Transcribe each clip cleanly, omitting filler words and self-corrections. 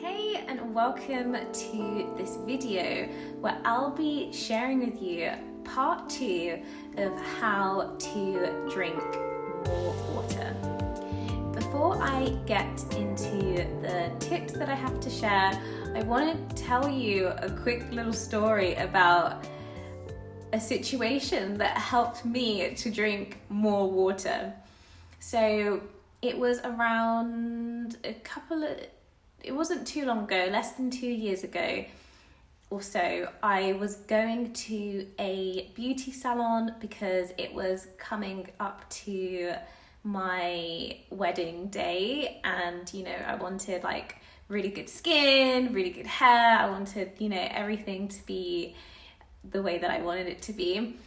Hey, and welcome to this video where I'll be sharing with you part 2 of how to drink more water. Before I get into the tips that I have to share, I want to tell you a quick little story about a situation that helped me to drink more water. So it was around it wasn't too long ago, less than 2 years ago or so. I was going to a beauty salon because it was coming up to my wedding day, and I wanted like really good skin, really good hair. I wanted everything to be the way that I wanted it to be,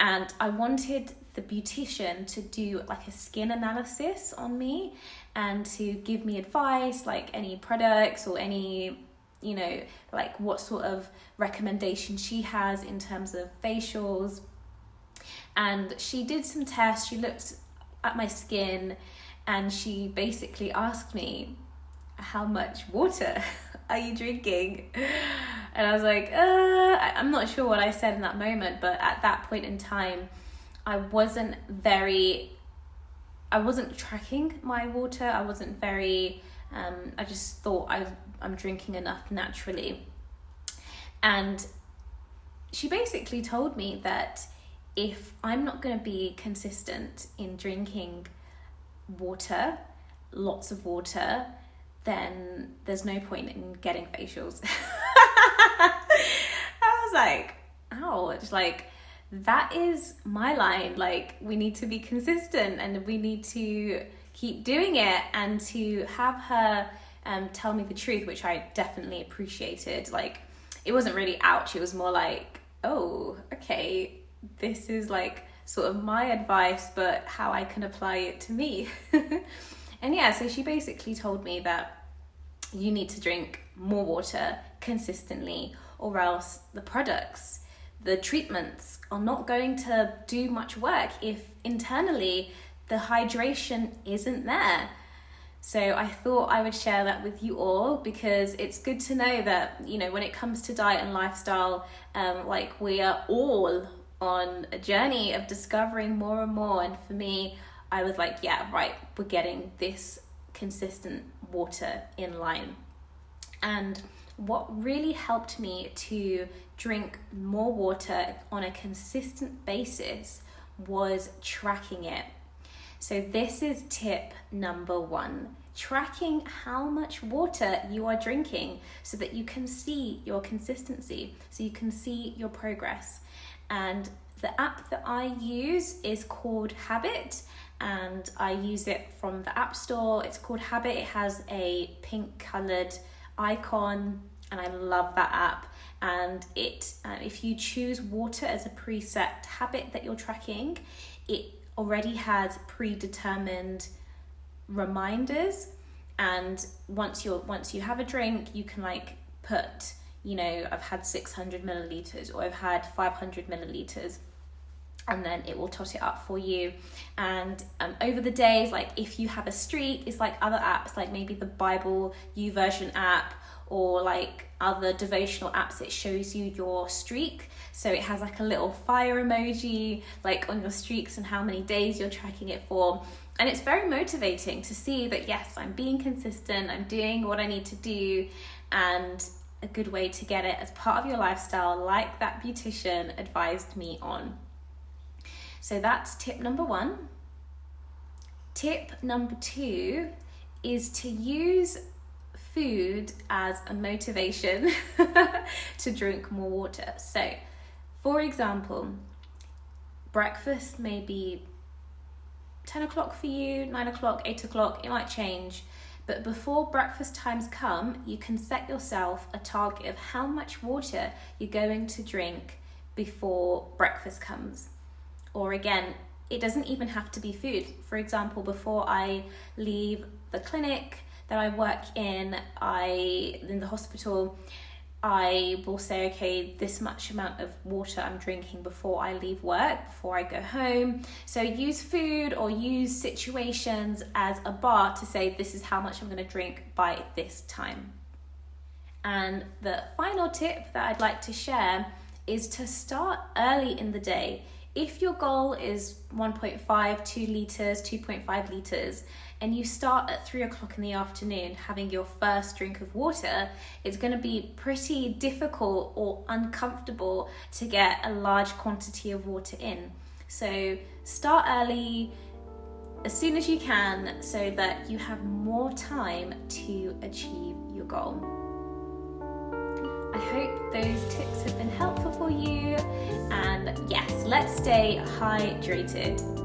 and I wanted the beautician to do like a skin analysis on me and to give me advice, like any products or any like what sort of recommendation she has in terms of facials. And she did some tests, she looked at my skin, and she basically asked me, how much water are you drinking? And I was like, I'm not sure what I said in that moment, but at that point in time, I wasn't tracking my water. I wasn't very, I just thought I'm drinking enough naturally. And she basically told me that if I'm not going to be consistent in drinking water, lots of water, then there's no point in getting facials. I was like, ouch, like that is my line. Like, we need to be consistent and we need to keep doing it. And to have her tell me the truth, which I definitely appreciated. Like, it wasn't really ouch, it was more like, oh, okay, this is like sort of my advice, but how I can apply it to me. And yeah, so she basically told me that you need to drink more water consistently, or else the products, the treatments are not going to do much work if internally the hydration isn't there. So I thought I would share that with you all, because it's good to know that, when it comes to diet and lifestyle, like we are all on a journey of discovering more and more. And for me, I was like, yeah, right, we're getting this consistent water in line. And what really helped me to drink more water on a consistent basis was tracking it. So this is tip number 1, tracking how much water you are drinking so that you can see your consistency, so you can see your progress. And the app that I use is called Habit, and I use it from the App Store. It's called Habit. It has a pink colored icon, and I love that app. And it, if you choose water as a preset habit that you're tracking, it already has predetermined reminders. And once you have a drink, you can like put, I've had 600 milliliters or I've had 500 milliliters. And then it will tot it up for you. And over the days, like if you have a streak, it's like other apps, like maybe the Bible YouVersion app, or like other devotional apps, it shows you your streak. So it has like a little fire emoji like on your streaks and how many days you're tracking it for. And it's very motivating to see that, yes, I'm being consistent, I'm doing what I need to do, and a good way to get it as part of your lifestyle, like that beautician advised me on. So that's tip number 1. Tip number 2 is to use food as a motivation to drink more water. So, for example, breakfast may be 10 o'clock for you, 9 o'clock, 8 o'clock, it might change. But before breakfast times come, you can set yourself a target of how much water you're going to drink before breakfast comes. Or again, it doesn't even have to be food. For example, before I leave the clinic that I work in the hospital, I will say, okay, this much amount of water I'm drinking before I leave work, before I go home. So use food or use situations as a bar to say, this is how much I'm going to drink by this time. And the final tip that I'd like to share is to start early in the day. If your goal is 1.5, 2 litres, 2.5 litres, and you start at 3 o'clock in the afternoon having your first drink of water, it's going to be pretty difficult or uncomfortable to get a large quantity of water in. So start early, as soon as you can, so that you have more time to achieve your goal. I hope those tips have been helpful for you, and yes, let's stay hydrated.